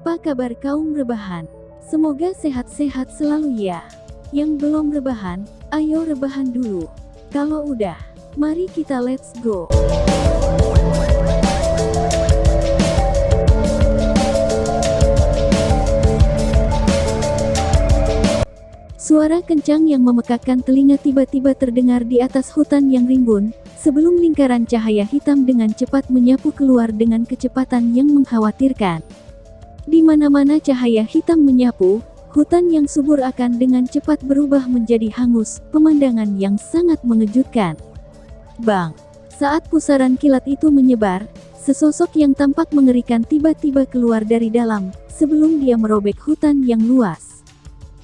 Apa kabar kaum rebahan? Semoga sehat-sehat selalu ya. Yang belum rebahan, ayo rebahan dulu. Kalau udah, mari kita let's go. Suara kencang yang memekakkan telinga tiba-tiba terdengar di atas hutan yang rimbun, sebelum lingkaran cahaya hitam dengan cepat menyapu keluar dengan kecepatan yang mengkhawatirkan. Di mana-mana cahaya hitam menyapu, hutan yang subur akan dengan cepat berubah menjadi hangus, pemandangan yang sangat mengejutkan. Bang! Saat pusaran kilat itu menyebar, sesosok yang tampak mengerikan tiba-tiba keluar dari dalam, sebelum dia merobek hutan yang luas.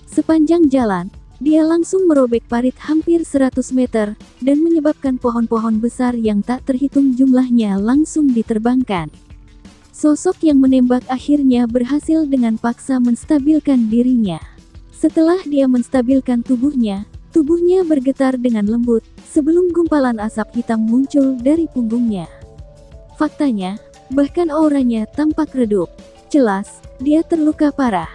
Sepanjang jalan, dia langsung merobek parit hampir 100 meter, dan menyebabkan pohon-pohon besar yang tak terhitung jumlahnya langsung diterbangkan. Sosok yang menembak akhirnya berhasil dengan paksa menstabilkan dirinya. Setelah dia menstabilkan tubuhnya bergetar dengan lembut, sebelum gumpalan asap hitam muncul dari punggungnya. Faktanya, bahkan auranya tampak redup. Jelas, dia terluka parah.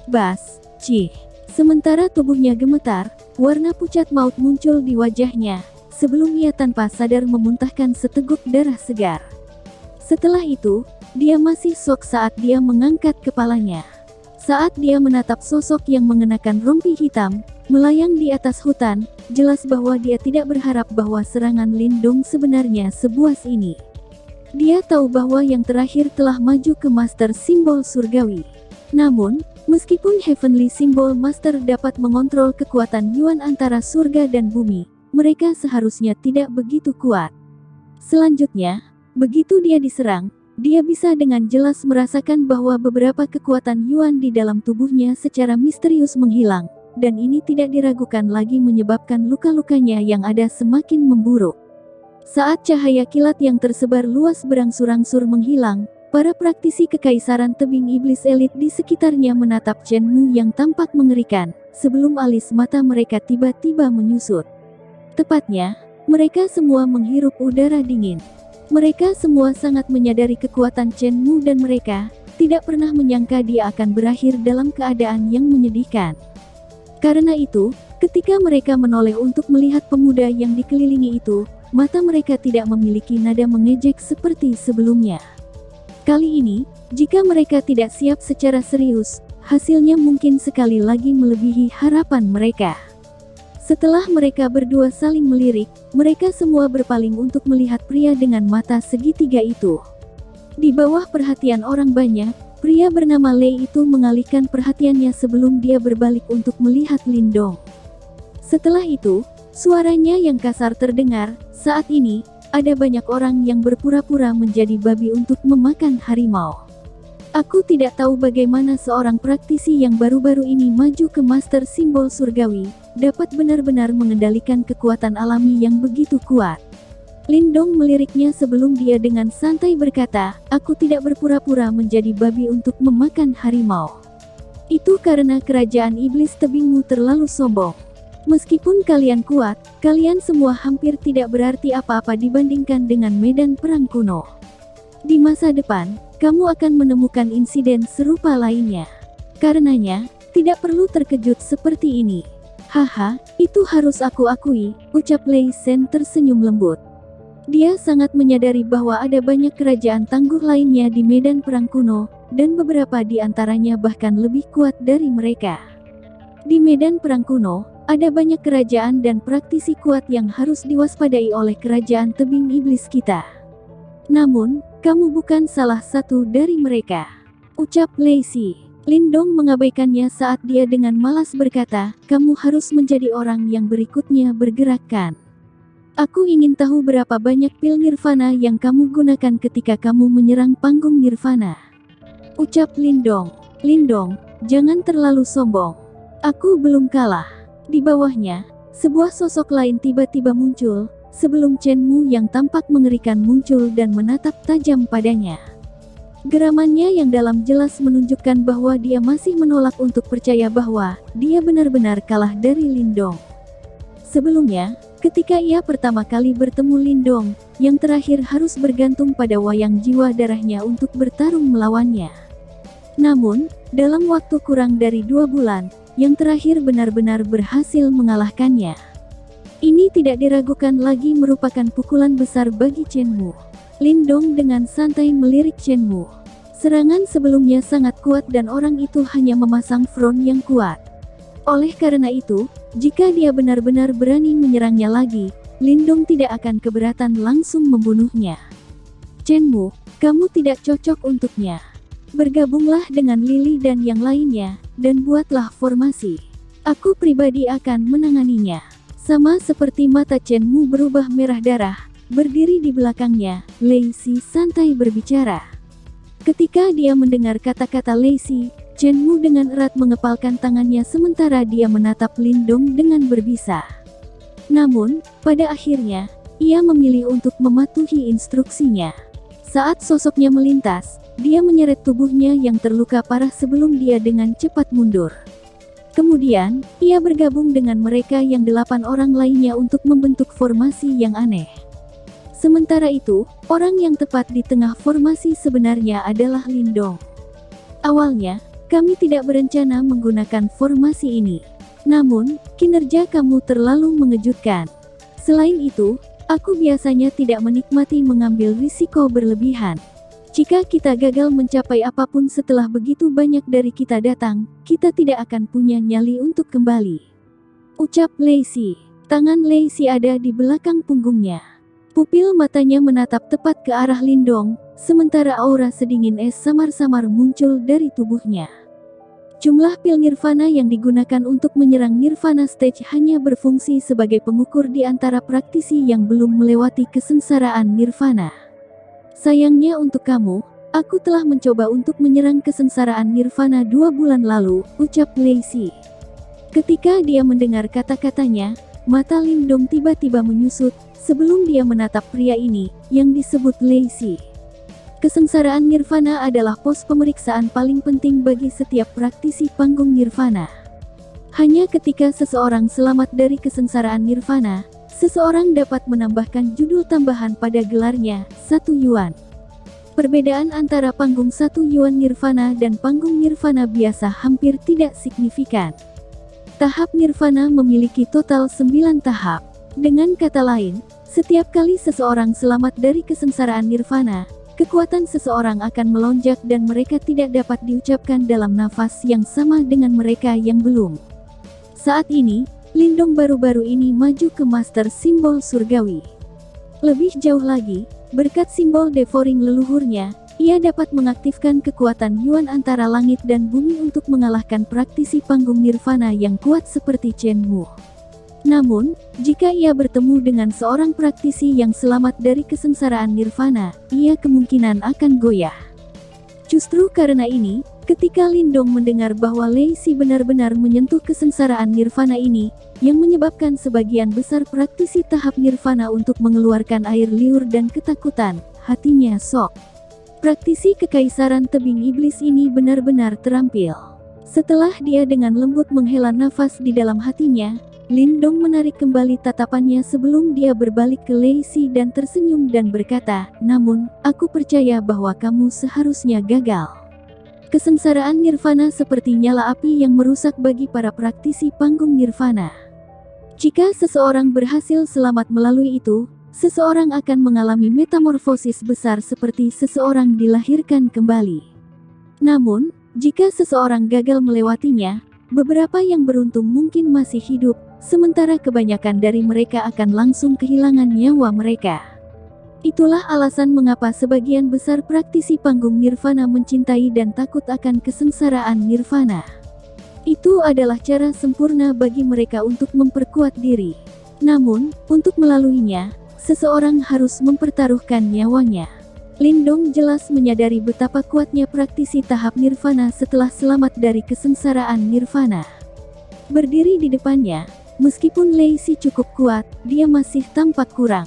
Bas, cih. Sementara tubuhnya gemetar, warna pucat maut muncul di wajahnya, sebelum ia tanpa sadar memuntahkan seteguk darah segar. Setelah itu, dia masih shock saat dia mengangkat kepalanya. Saat dia menatap sosok yang mengenakan rompi hitam, melayang di atas hutan, jelas bahwa dia tidak berharap bahwa serangan Lindong sebenarnya sebuas ini. Dia tahu bahwa yang terakhir telah maju ke Master Simbol Surgawi. Namun, meskipun Heavenly Symbol Master dapat mengontrol kekuatan Yuan antara surga dan bumi, mereka seharusnya tidak begitu kuat. Selanjutnya, begitu dia diserang, dia bisa dengan jelas merasakan bahwa beberapa kekuatan Yuan di dalam tubuhnya secara misterius menghilang, dan ini tidak diragukan lagi menyebabkan luka-lukanya yang ada semakin memburuk. Saat cahaya kilat yang tersebar luas berangsur-angsur menghilang, para praktisi kekaisaran tebing iblis elit di sekitarnya menatap Chen Mu yang tampak mengerikan, sebelum alis mata mereka tiba-tiba menyusut. Tepatnya, mereka semua menghirup udara dingin. Mereka semua sangat menyadari kekuatan Chen Mu dan mereka tidak pernah menyangka dia akan berakhir dalam keadaan yang menyedihkan. Karena itu, ketika mereka menoleh untuk melihat pemuda yang dikelilingi itu, mata mereka tidak memiliki nada mengejek seperti sebelumnya. Kali ini, jika mereka tidak siap secara serius, hasilnya mungkin sekali lagi melebihi harapan mereka. Setelah mereka berdua saling melirik, mereka semua berpaling untuk melihat pria dengan mata segitiga itu. Di bawah perhatian orang banyak, pria bernama Lei itu mengalihkan perhatiannya sebelum dia berbalik untuk melihat Lindong. Setelah itu, suaranya yang kasar terdengar. Saat ini, ada banyak orang yang berpura-pura menjadi babi untuk memakan harimau. Aku tidak tahu bagaimana seorang praktisi yang baru-baru ini maju ke Master Simbol Surgawi, dapat benar-benar mengendalikan kekuatan alami yang begitu kuat. Lindong meliriknya sebelum dia dengan santai berkata, aku tidak berpura-pura menjadi babi untuk memakan harimau. Itu karena kerajaan iblis tebingmu terlalu sombong. Meskipun kalian kuat, kalian semua hampir tidak berarti apa-apa dibandingkan dengan medan perang kuno. Di masa depan, kamu akan menemukan insiden serupa lainnya. Karenanya, tidak perlu terkejut seperti ini. Haha, itu harus aku akui, ucap Lei Shen tersenyum lembut. Dia sangat menyadari bahwa ada banyak kerajaan tangguh lainnya di medan perang kuno, dan beberapa di antaranya bahkan lebih kuat dari mereka. Di medan perang kuno, ada banyak kerajaan dan praktisi kuat yang harus diwaspadai oleh kerajaan tebing iblis kita. Namun, kamu bukan salah satu dari mereka, ucap Lei Shi. Lindong mengabaikannya saat dia dengan malas berkata, kamu harus menjadi orang yang berikutnya bergerakkan. Aku ingin tahu berapa banyak pil nirvana yang kamu gunakan ketika kamu menyerang panggung nirvana, ucap Lindong. Lindong, jangan terlalu sombong. Aku belum kalah. Di bawahnya, sebuah sosok lain tiba-tiba muncul, sebelum Chen Mu yang tampak mengerikan muncul dan menatap tajam padanya. Geramannya yang dalam jelas menunjukkan bahwa dia masih menolak untuk percaya bahwa dia benar-benar kalah dari Lindong. Sebelumnya, ketika ia pertama kali bertemu Lindong, yang terakhir harus bergantung pada wayang jiwa darahnya untuk bertarung melawannya. Namun, dalam waktu kurang dari 2 bulan, yang terakhir benar-benar berhasil mengalahkannya. Ini tidak diragukan lagi merupakan pukulan besar bagi Chen Mu. Lindong dengan santai melirik Chen Mu. Serangan sebelumnya sangat kuat dan orang itu hanya memasang front yang kuat. Oleh karena itu, jika dia benar-benar berani menyerangnya lagi, Lindong tidak akan keberatan langsung membunuhnya. Chen Mu, kamu tidak cocok untuknya. Bergabunglah dengan Lily dan yang lainnya, dan buatlah formasi. Aku pribadi akan menanganinya. Sama seperti mata Chen Mu berubah merah darah, berdiri di belakangnya, Lei Si santai berbicara. Ketika dia mendengar kata-kata Lei Si, Chen Mu dengan erat mengepalkan tangannya sementara dia menatap Lindong dengan berbisa. Namun, pada akhirnya, ia memilih untuk mematuhi instruksinya. Saat sosoknya melintas, dia menyeret tubuhnya yang terluka parah sebelum dia dengan cepat mundur. Kemudian, ia bergabung dengan mereka yang 8 orang lainnya untuk membentuk formasi yang aneh. Sementara itu, orang yang tepat di tengah formasi sebenarnya adalah Lindong. Awalnya, kami tidak berencana menggunakan formasi ini. Namun, kinerja kamu terlalu mengejutkan. Selain itu, aku biasanya tidak menikmati mengambil risiko berlebihan. Jika kita gagal mencapai apapun setelah begitu banyak dari kita datang, kita tidak akan punya nyali untuk kembali. Ucap Lei Si. Tangan Lei Si ada di belakang punggungnya. Pupil matanya menatap tepat ke arah Lindong, sementara aura sedingin es samar-samar muncul dari tubuhnya. Jumlah pil Nirvana yang digunakan untuk menyerang Nirvana Stage hanya berfungsi sebagai pengukur di antara praktisi yang belum melewati kesengsaraan Nirvana. Sayangnya untuk kamu, aku telah mencoba untuk menyerang kesengsaraan Nirvana 2 bulan lalu, ucap Lei Si. Ketika dia mendengar kata-katanya, mata Lindong tiba-tiba menyusut, sebelum dia menatap pria ini, yang disebut Lei Si. Kesengsaraan Nirvana adalah pos pemeriksaan paling penting bagi setiap praktisi panggung Nirvana. Hanya ketika seseorang selamat dari kesengsaraan Nirvana, seseorang dapat menambahkan judul tambahan pada gelarnya, 1 Yuan. Perbedaan antara panggung 1 Yuan Nirvana dan panggung Nirvana biasa hampir tidak signifikan. Tahap Nirvana memiliki total 9 tahap. Dengan kata lain, setiap kali seseorang selamat dari kesengsaraan Nirvana, kekuatan seseorang akan melonjak dan mereka tidak dapat diucapkan dalam nafas yang sama dengan mereka yang belum. Saat ini, Lindong baru-baru ini maju ke Master Simbol Surgawi. Lebih jauh lagi, berkat simbol devouring leluhurnya, ia dapat mengaktifkan kekuatan Yuan antara langit dan bumi untuk mengalahkan praktisi panggung Nirvana yang kuat seperti Chen Mu. Namun, jika ia bertemu dengan seorang praktisi yang selamat dari kesengsaraan Nirvana, ia kemungkinan akan goyah. Justru karena ini, ketika Lindong mendengar bahwa Lei Si benar-benar menyentuh kesengsaraan Nirvana ini, yang menyebabkan sebagian besar praktisi tahap Nirvana untuk mengeluarkan air liur dan ketakutan, hatinya sok. Praktisi kekaisaran tebing iblis ini benar-benar terampil. Setelah dia dengan lembut menghela nafas di dalam hatinya, Lindong menarik kembali tatapannya sebelum dia berbalik ke Lei Si dan tersenyum dan berkata, namun, aku percaya bahwa kamu seharusnya gagal. Kesengsaraan Nirvana seperti nyala api yang merusak bagi para praktisi panggung Nirvana. Jika seseorang berhasil selamat melalui itu, seseorang akan mengalami metamorfosis besar seperti seseorang dilahirkan kembali. Namun, jika seseorang gagal melewatinya, beberapa yang beruntung mungkin masih hidup, sementara kebanyakan dari mereka akan langsung kehilangan nyawa mereka. Itulah alasan mengapa sebagian besar praktisi panggung Nirvana mencintai dan takut akan kesengsaraan Nirvana. Itu adalah cara sempurna bagi mereka untuk memperkuat diri. Namun, untuk melaluinya, seseorang harus mempertaruhkan nyawanya. Lindong jelas menyadari betapa kuatnya praktisi tahap Nirvana setelah selamat dari kesengsaraan Nirvana. Berdiri di depannya, meskipun Lei Si cukup kuat, dia masih tampak kurang.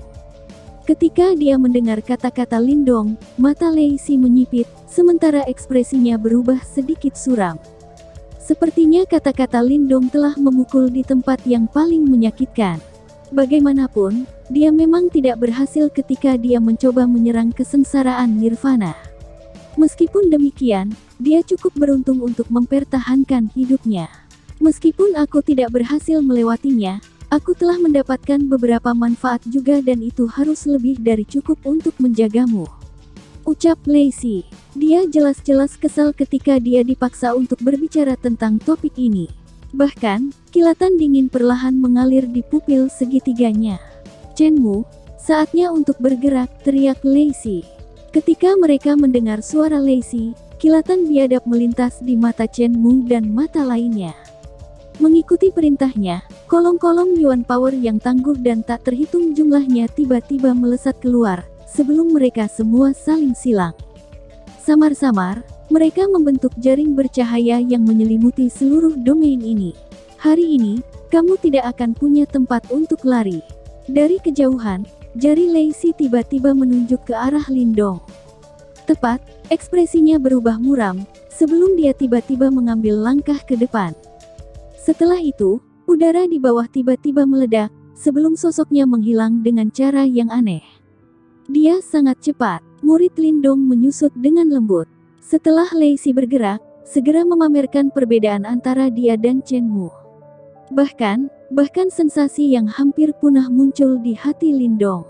Ketika dia mendengar kata-kata Lindong, mata Lei Si menyipit, sementara ekspresinya berubah sedikit suram. Sepertinya kata-kata Lindong telah memukul di tempat yang paling menyakitkan. Bagaimanapun, dia memang tidak berhasil ketika dia mencoba menyerang kesengsaraan Nirvana. Meskipun demikian, dia cukup beruntung untuk mempertahankan hidupnya. Meskipun aku tidak berhasil melewatinya, aku telah mendapatkan beberapa manfaat juga dan itu harus lebih dari cukup untuk menjagamu. Ucap Lacey. Dia jelas-jelas kesal ketika dia dipaksa untuk berbicara tentang topik ini. Bahkan, kilatan dingin perlahan mengalir di pupil segitiganya. Chenmu, saatnya untuk bergerak, teriak Lacey. Ketika mereka mendengar suara Lacey, kilatan biadab melintas di mata Chenmu dan mata lainnya. Mengikuti perintahnya, kolong-kolong Yuan Power yang tangguh dan tak terhitung jumlahnya tiba-tiba melesat keluar, sebelum mereka semua saling silang. Samar-samar, mereka membentuk jaring bercahaya yang menyelimuti seluruh domain ini. Hari ini, kamu tidak akan punya tempat untuk lari. Dari kejauhan, jari Lacey tiba-tiba menunjuk ke arah Lindong. Tepat, ekspresinya berubah muram, sebelum dia tiba-tiba mengambil langkah ke depan. Setelah itu, udara di bawah tiba-tiba meledak, sebelum sosoknya menghilang dengan cara yang aneh. Dia sangat cepat, murid Lindong menyusut dengan lembut. Setelah Lacey bergerak, segera memamerkan perbedaan antara dia dan Chenmu. Bahkan sensasi yang hampir punah muncul di hati Lindong.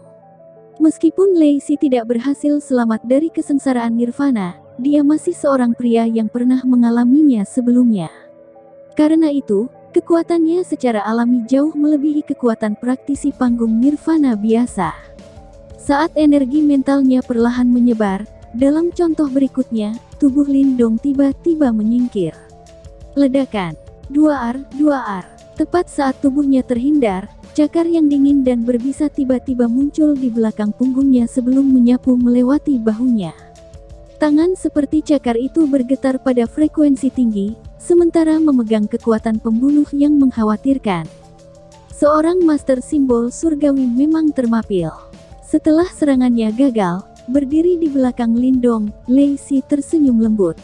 Meskipun Lacey tidak berhasil selamat dari kesengsaraan nirvana, dia masih seorang pria yang pernah mengalaminya sebelumnya. Karena itu, kekuatannya secara alami jauh melebihi kekuatan praktisi panggung nirvana biasa. Saat energi mentalnya perlahan menyebar, dalam contoh berikutnya, tubuh Lindong tiba-tiba menyingkir. Ledakan. 2R. Tepat saat tubuhnya terhindar, cakar yang dingin dan berbisa tiba-tiba muncul di belakang punggungnya sebelum menyapu melewati bahunya. Tangan seperti cakar itu bergetar pada frekuensi tinggi, sementara memegang kekuatan pembunuh yang mengkhawatirkan. Seorang master simbol surgawi memang termapil. Setelah serangannya gagal, berdiri di belakang Lindong, Lacey tersenyum lembut.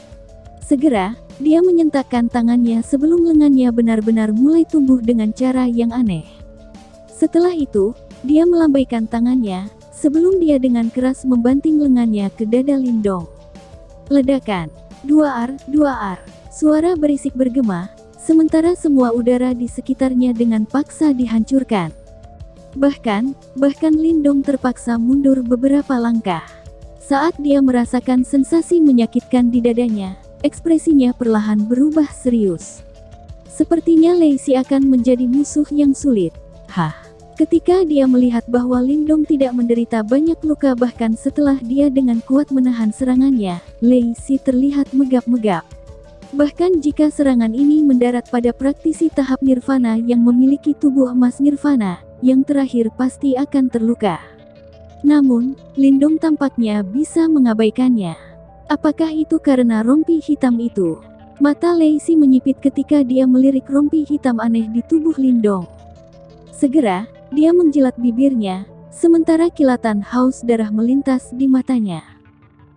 Segera, dia menyentakkan tangannya sebelum lengannya benar-benar mulai tumbuh dengan cara yang aneh. Setelah itu, dia melambaikan tangannya, sebelum dia dengan keras membanting lengannya ke dada Lindong. Ledakan. 2R. Suara berisik bergema, sementara semua udara di sekitarnya dengan paksa dihancurkan. Bahkan Lindong terpaksa mundur beberapa langkah. Saat dia merasakan sensasi menyakitkan di dadanya, ekspresinya perlahan berubah serius. Sepertinya Lacey akan menjadi musuh yang sulit. Ketika dia melihat bahwa Lindong tidak menderita banyak luka bahkan setelah dia dengan kuat menahan serangannya, Lacey terlihat megap-megap. Bahkan jika serangan ini mendarat pada praktisi tahap nirvana yang memiliki tubuh emas nirvana, yang terakhir pasti akan terluka. Namun, Lindong tampaknya bisa mengabaikannya. Apakah itu karena rompi hitam itu? Mata Lacey menyipit ketika dia melirik rompi hitam aneh di tubuh Lindong. Segera, dia menjilat bibirnya, sementara kilatan haus darah melintas di matanya.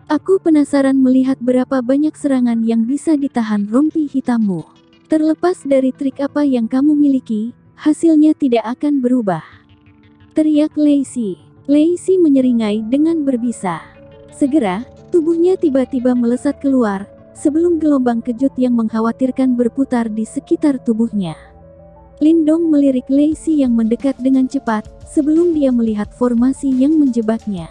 Aku penasaran melihat berapa banyak serangan yang bisa ditahan rompi hitammu. Terlepas dari trik apa yang kamu miliki, hasilnya tidak akan berubah. Teriak Lacey. Lacey menyeringai dengan berbisa. Segera, tubuhnya tiba-tiba melesat keluar, sebelum gelombang kejut yang mengkhawatirkan berputar di sekitar tubuhnya. Lindong melirik Lacey yang mendekat dengan cepat, sebelum dia melihat formasi yang menjebaknya.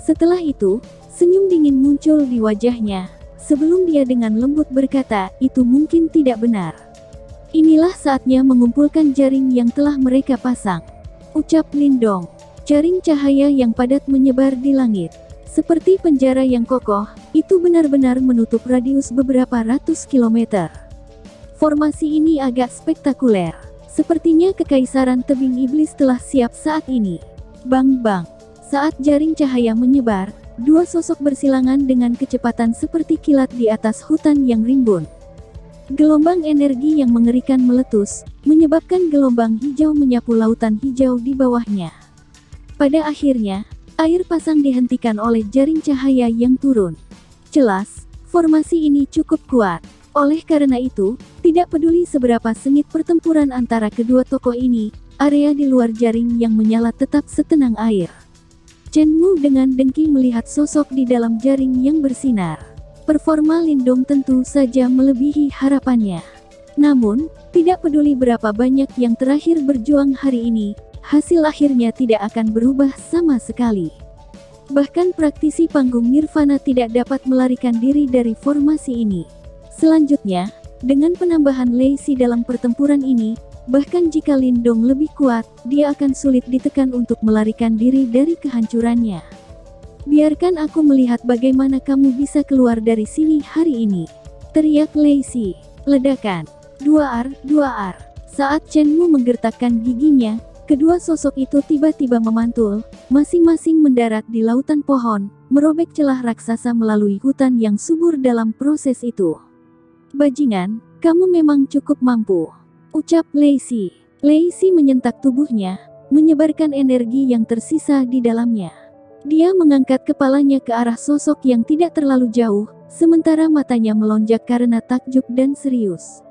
Setelah itu, senyum dingin muncul di wajahnya, sebelum dia dengan lembut berkata, itu mungkin tidak benar. Inilah saatnya mengumpulkan jaring yang telah mereka pasang. Ucap Lindong. Jaring cahaya yang padat menyebar di langit. Seperti penjara yang kokoh, itu benar-benar menutup radius beberapa ratus kilometer. Formasi ini agak spektakuler. Sepertinya kekaisaran tebing iblis telah siap saat ini. Bang-bang. Saat jaring cahaya menyebar, dua sosok bersilangan dengan kecepatan seperti kilat di atas hutan yang rimbun. Gelombang energi yang mengerikan meletus, menyebabkan gelombang hijau menyapu lautan hijau di bawahnya. Pada akhirnya, air pasang dihentikan oleh jaring cahaya yang turun. Jelas, formasi ini cukup kuat. Oleh karena itu, tidak peduli seberapa sengit pertempuran antara kedua tokoh ini, area di luar jaring yang menyala tetap setenang air. Chen Mu dengan dengki melihat sosok di dalam jaring yang bersinar. Performa Lindong tentu saja melebihi harapannya. Namun, tidak peduli berapa banyak yang terakhir berjuang hari ini, hasil akhirnya tidak akan berubah sama sekali. Bahkan praktisi panggung Nirvana tidak dapat melarikan diri dari formasi ini. Selanjutnya, dengan penambahan Lei Si dalam pertempuran ini, bahkan jika Lindong lebih kuat, dia akan sulit ditekan untuk melarikan diri dari kehancurannya. Biarkan aku melihat bagaimana kamu bisa keluar dari sini hari ini, teriak Lei Si. Ledakan. 2R. Saat Chen Mu menggertakkan giginya, kedua sosok itu tiba-tiba memantul, masing-masing mendarat di lautan pohon, merobek celah raksasa melalui hutan yang subur dalam proses itu. Bajingan, kamu memang cukup mampu, ucap Lei Si. Lei Si menyentak tubuhnya, menyebarkan energi yang tersisa di dalamnya. Dia mengangkat kepalanya ke arah sosok yang tidak terlalu jauh, sementara matanya melonjak karena takjub dan serius.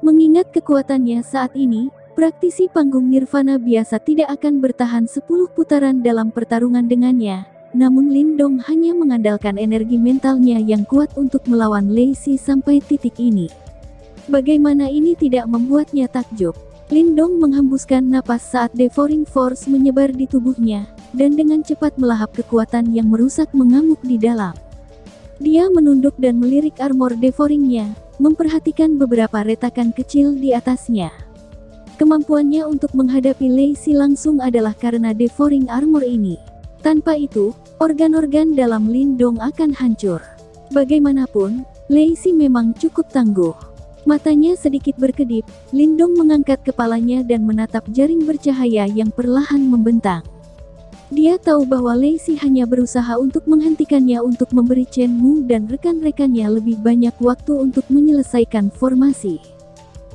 Mengingat kekuatannya saat ini, praktisi panggung Nirvana biasa tidak akan bertahan 10 putaran dalam pertarungan dengannya, namun Lindong hanya mengandalkan energi mentalnya yang kuat untuk melawan Lei Si sampai titik ini. Bagaimana ini tidak membuatnya takjub? Lindong menghembuskan napas saat Devouring Force menyebar di tubuhnya, dan dengan cepat melahap kekuatan yang merusak mengamuk di dalam. Dia menunduk dan melirik armor Devouring-nya, memperhatikan beberapa retakan kecil di atasnya. Kemampuannya untuk menghadapi Lei Si langsung adalah karena Devouring armor ini. Tanpa itu, organ-organ dalam Lindong akan hancur. Bagaimanapun, Lei Si memang cukup tangguh. Matanya sedikit berkedip, Lindong mengangkat kepalanya dan menatap jaring bercahaya yang perlahan membentang. Dia tahu bahwa Lei Si hanya berusaha untuk menghentikannya untuk memberi Chen Mu dan rekan-rekannya lebih banyak waktu untuk menyelesaikan formasi.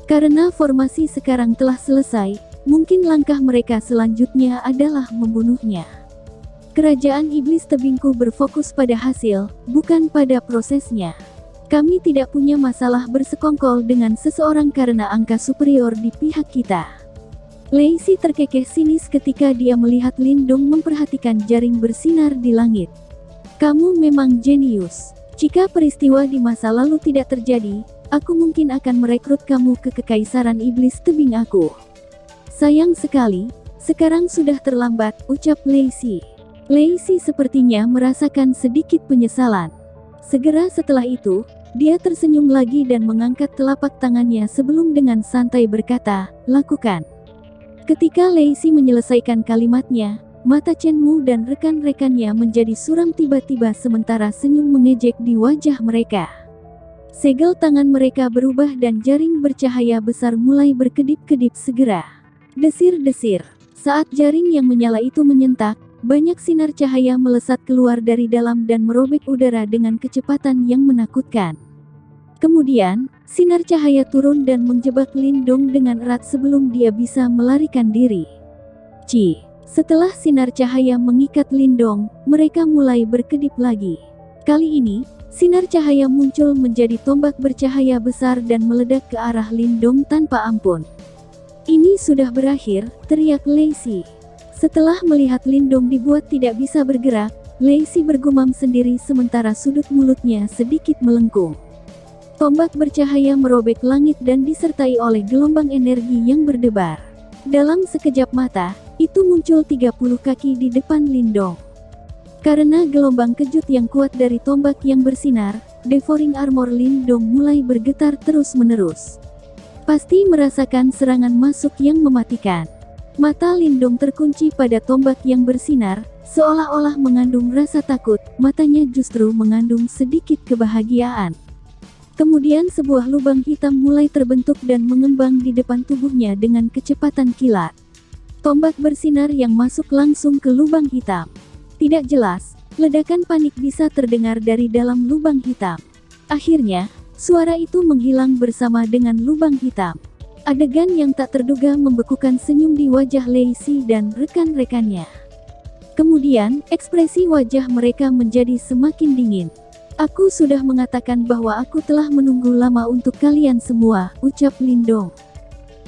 Karena formasi sekarang telah selesai, mungkin langkah mereka selanjutnya adalah membunuhnya. Kerajaan Iblis Tebingku berfokus pada hasil, bukan pada prosesnya. Kami tidak punya masalah bersekongkol dengan seseorang karena angka superior di pihak kita. Lei Si terkekeh sinis ketika dia melihat Lindong memperhatikan jaring bersinar di langit. Kamu memang jenius. Jika peristiwa di masa lalu tidak terjadi, aku mungkin akan merekrut kamu ke Kekaisaran Iblis Tebing aku. Sayang sekali, sekarang sudah terlambat, ucap Lei Si. Lei Si sepertinya merasakan sedikit penyesalan. Segera setelah itu, dia tersenyum lagi dan mengangkat telapak tangannya sebelum dengan santai berkata, lakukan. Ketika Lei Si menyelesaikan kalimatnya, mata Chen Mu dan rekan-rekannya menjadi suram tiba-tiba sementara senyum mengejek di wajah mereka. Segel tangan mereka berubah dan jaring bercahaya besar mulai berkedip-kedip segera. Desir-desir. Saat jaring yang menyala itu menyentak, banyak sinar cahaya melesat keluar dari dalam dan merobek udara dengan kecepatan yang menakutkan. Kemudian, sinar cahaya turun dan menjebak Lindong dengan erat sebelum dia bisa melarikan diri. Setelah sinar cahaya mengikat Lindong, mereka mulai berkedip lagi. Kali ini, sinar cahaya muncul menjadi tombak bercahaya besar dan meledak ke arah Lindong tanpa ampun. Ini sudah berakhir, teriak Lei Si. Setelah melihat Lindong dibuat tidak bisa bergerak, Lei Si bergumam sendiri sementara sudut mulutnya sedikit melengkung. Tombak bercahaya merobek langit dan disertai oleh gelombang energi yang berdebar. Dalam sekejap mata, itu muncul 30 kaki di depan Lindong. Karena gelombang kejut yang kuat dari tombak yang bersinar, Devouring armor Lindong mulai bergetar terus-menerus. Pasti merasakan serangan masuk yang mematikan. Mata Lindong terkunci pada tombak yang bersinar, seolah-olah mengandung rasa takut, matanya justru mengandung sedikit kebahagiaan. Kemudian sebuah lubang hitam mulai terbentuk dan mengembang di depan tubuhnya dengan kecepatan kilat. Tombak bersinar yang masuk langsung ke lubang hitam. Tidak jelas, ledakan panik bisa terdengar dari dalam lubang hitam. Akhirnya, suara itu menghilang bersama dengan lubang hitam. Adegan yang tak terduga membekukan senyum di wajah Lei Si dan rekan-rekannya. Kemudian, ekspresi wajah mereka menjadi semakin dingin. Aku sudah mengatakan bahwa aku telah menunggu lama untuk kalian semua, ucap Lindong.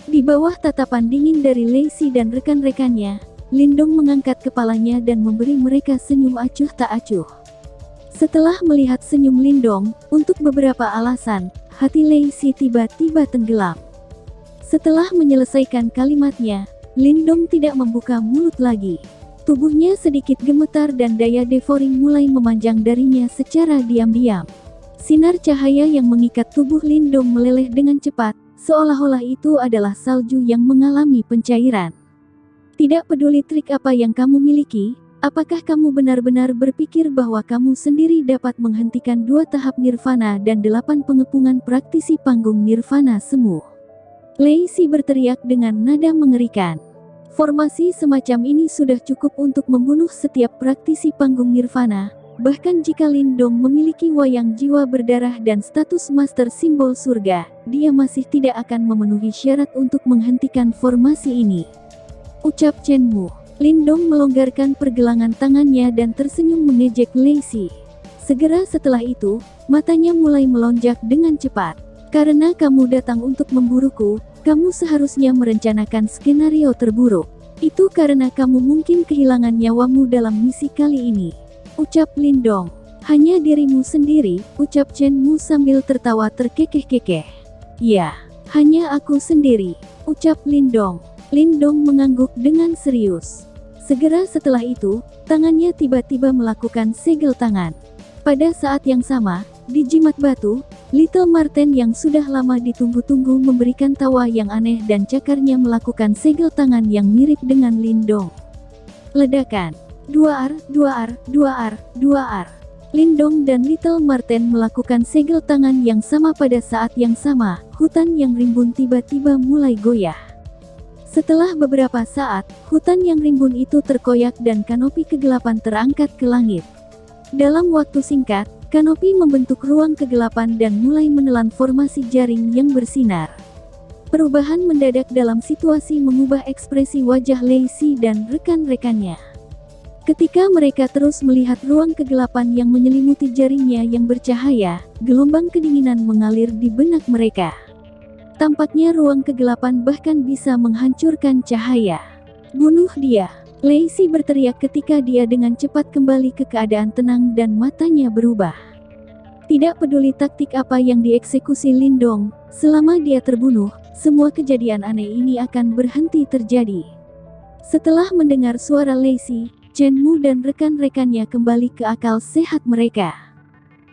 Di bawah tatapan dingin dari Lei Si dan rekan-rekannya, Lindong mengangkat kepalanya dan memberi mereka senyum acuh tak acuh. Setelah melihat senyum Lindong, untuk beberapa alasan, hati Lei Si tiba-tiba tenggelam. Setelah menyelesaikan kalimatnya, Lindong tidak membuka mulut lagi. Tubuhnya sedikit gemetar dan daya devouring mulai memanjang darinya secara diam-diam. Sinar cahaya yang mengikat tubuh Lindong meleleh dengan cepat, seolah-olah itu adalah salju yang mengalami pencairan. Tidak peduli trik apa yang kamu miliki, apakah kamu benar-benar berpikir bahwa kamu sendiri dapat menghentikan 2 tahap nirvana dan 8 pengepungan praktisi panggung nirvana semu? Lei Si berteriak dengan nada mengerikan. Formasi semacam ini sudah cukup untuk membunuh setiap praktisi panggung nirvana, bahkan jika Lindong memiliki wayang jiwa berdarah dan status master simbol surga, dia masih tidak akan memenuhi syarat untuk menghentikan formasi ini. Ucap Chen Mu. Lindong melonggarkan pergelangan tangannya dan tersenyum mengejek Lei Si. Segera setelah itu, matanya mulai melonjak dengan cepat. Karena kamu datang untuk memburuku, kamu seharusnya merencanakan skenario terburuk. Itu karena kamu mungkin kehilangan nyawamu dalam misi kali ini. Ucap Lindong. Hanya dirimu sendiri, ucap Chen Mu sambil tertawa terkekeh-kekeh. Ya, hanya aku sendiri, ucap Lindong. Lindong mengangguk dengan serius. Segera setelah itu, tangannya tiba-tiba melakukan segel tangan. Pada saat yang sama, di jimat batu, Little Marten yang sudah lama ditunggu-tunggu memberikan tawa yang aneh dan cakarnya melakukan segel tangan yang mirip dengan Lindong. Ledakan. 2 ar. Lindong dan Little Marten melakukan segel tangan yang sama pada saat yang sama. Hutan yang rimbun tiba-tiba mulai goyah. Setelah beberapa saat, hutan yang rimbun itu terkoyak dan kanopi kegelapan terangkat ke langit. Dalam waktu singkat, kanopi membentuk ruang kegelapan dan mulai menelan formasi jaring yang bersinar. Perubahan mendadak dalam situasi mengubah ekspresi wajah Lei Si dan rekan-rekannya. Ketika mereka terus melihat ruang kegelapan yang menyelimuti jaringnya yang bercahaya, gelombang kedinginan mengalir di benak mereka. Tampaknya ruang kegelapan bahkan bisa menghancurkan cahaya. Bunuh dia! Lei Si berteriak ketika dia dengan cepat kembali ke keadaan tenang dan matanya berubah. Tidak peduli taktik apa yang dieksekusi Lindong, selama dia terbunuh, semua kejadian aneh ini akan berhenti terjadi. Setelah mendengar suara Lei Si, Chen Mu dan rekan-rekannya kembali ke akal sehat mereka.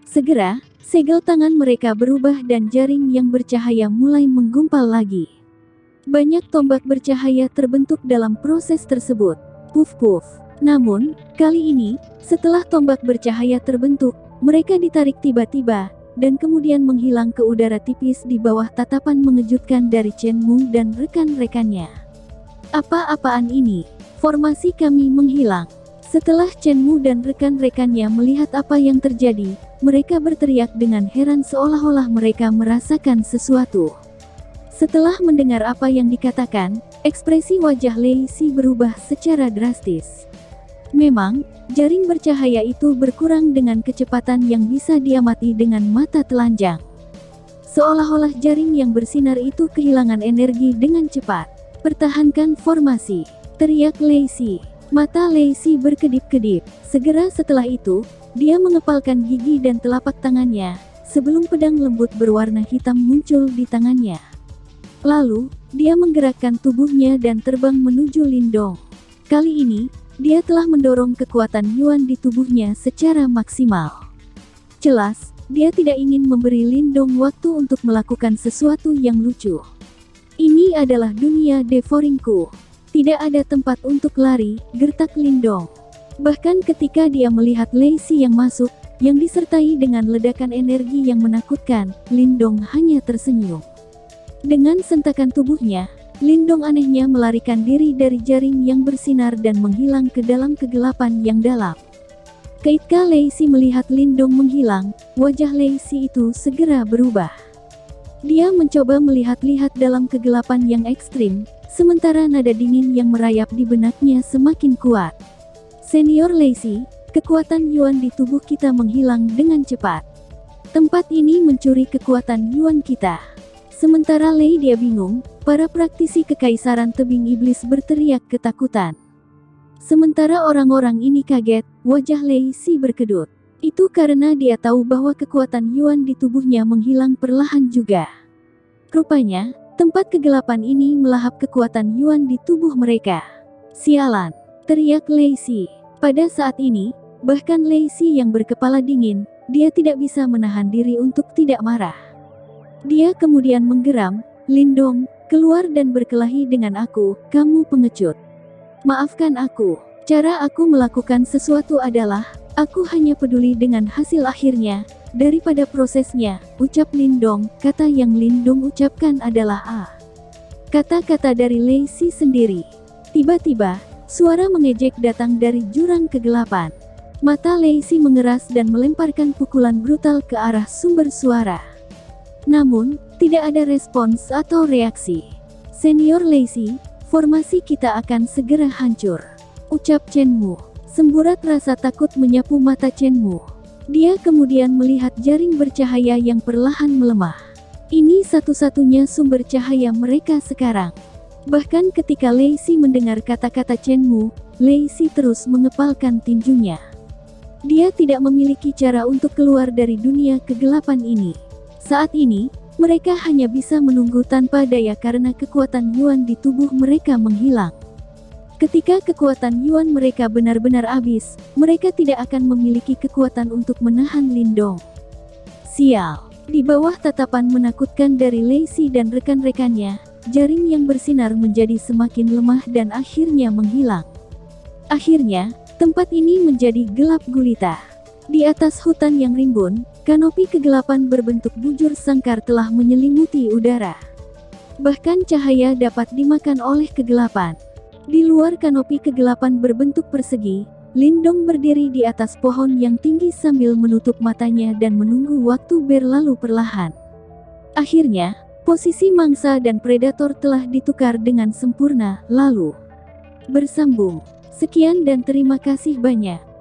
Segera, segel tangan mereka berubah dan jaring yang bercahaya mulai menggumpal lagi. Banyak tombak bercahaya terbentuk dalam proses tersebut. Puf-puf. Namun, kali ini, setelah tombak bercahaya terbentuk, mereka ditarik tiba-tiba, dan kemudian menghilang ke udara tipis di bawah tatapan mengejutkan dari Chen Mu dan rekan-rekannya. Apa-apaan ini? Formasi kami menghilang. Setelah Chen Mu dan rekan-rekannya melihat apa yang terjadi, mereka berteriak dengan heran seolah-olah mereka merasakan sesuatu. Setelah mendengar apa yang dikatakan, ekspresi wajah Lei Si berubah secara drastis. Memang, jaring bercahaya itu berkurang dengan kecepatan yang bisa diamati dengan mata telanjang. Seolah-olah jaring yang bersinar itu kehilangan energi dengan cepat. Pertahankan formasi, teriak Lei Si. Mata Lei Si berkedip-kedip. Segera setelah itu, dia mengepalkan gigi dan telapak tangannya, sebelum pedang lembut berwarna hitam muncul di tangannya. Lalu, dia menggerakkan tubuhnya dan terbang menuju Lindong. Kali ini, dia telah mendorong kekuatan Yuan di tubuhnya secara maksimal. Jelas, dia tidak ingin memberi Lindong waktu untuk melakukan sesuatu yang lucu. Ini adalah dunia devouringku. Tidak ada tempat untuk lari, gertak Lindong. Bahkan ketika dia melihat Lei Si yang masuk, yang disertai dengan ledakan energi yang menakutkan, Lindong hanya tersenyum. Dengan sentakan tubuhnya, Lindong anehnya melarikan diri dari jaring yang bersinar dan menghilang ke dalam kegelapan yang dalam. Ketika Lei Si melihat Lindong menghilang, wajah Lei Si itu segera berubah. Dia mencoba melihat-lihat dalam kegelapan yang ekstrim, sementara nada dingin yang merayap di benaknya semakin kuat. Senior Lei Si, kekuatan Yuan di tubuh kita menghilang dengan cepat. Tempat ini mencuri kekuatan Yuan kita. Sementara Lei dia bingung, para praktisi kekaisaran tebing iblis berteriak ketakutan. Sementara orang-orang ini kaget, wajah Lei Si berkedut. Itu karena dia tahu bahwa kekuatan Yuan di tubuhnya menghilang perlahan juga. Rupanya, tempat kegelapan ini melahap kekuatan Yuan di tubuh mereka. Sialan, teriak Lei Si. Pada saat ini, bahkan Lei Si yang berkepala dingin, dia tidak bisa menahan diri untuk tidak marah. Dia kemudian menggeram, "Lindong, keluar dan berkelahi dengan aku, kamu pengecut. Maafkan aku. Cara aku melakukan sesuatu adalah, aku hanya peduli dengan hasil akhirnya, daripada prosesnya," ucap Lindong. Kata yang Lindong ucapkan adalah "ah". Kata-kata dari Lei Si sendiri. Tiba-tiba, suara mengejek datang dari jurang kegelapan. Mata Lei Si mengeras dan melemparkan pukulan brutal ke arah sumber suara. Namun, tidak ada respons atau reaksi. "Senior Lei Si, formasi kita akan segera hancur," ucap Chen Mu. Semburat rasa takut menyapu mata Chen Mu. Dia kemudian melihat jaring bercahaya yang perlahan melemah. Ini satu-satunya sumber cahaya mereka sekarang. Bahkan ketika Lei Si mendengar kata-kata Chen Mu, Lei Si terus mengepalkan tinjunya. Dia tidak memiliki cara untuk keluar dari dunia kegelapan ini. Saat ini, mereka hanya bisa menunggu tanpa daya karena kekuatan Yuan di tubuh mereka menghilang. Ketika kekuatan Yuan mereka benar-benar habis, mereka tidak akan memiliki kekuatan untuk menahan Lindong. Sial. Di bawah tatapan menakutkan dari Lei Si dan rekan-rekannya, jaring yang bersinar menjadi semakin lemah dan akhirnya menghilang. Akhirnya, tempat ini menjadi gelap gulita. Di atas hutan yang rimbun, kanopi kegelapan berbentuk bujur sangkar telah menyelimuti udara. Bahkan cahaya dapat dimakan oleh kegelapan. Di luar kanopi kegelapan berbentuk persegi, Lindong berdiri di atas pohon yang tinggi sambil menutup matanya dan menunggu waktu berlalu perlahan. Akhirnya, posisi mangsa dan predator telah ditukar dengan sempurna, lalu bersambung. Sekian dan terima kasih banyak.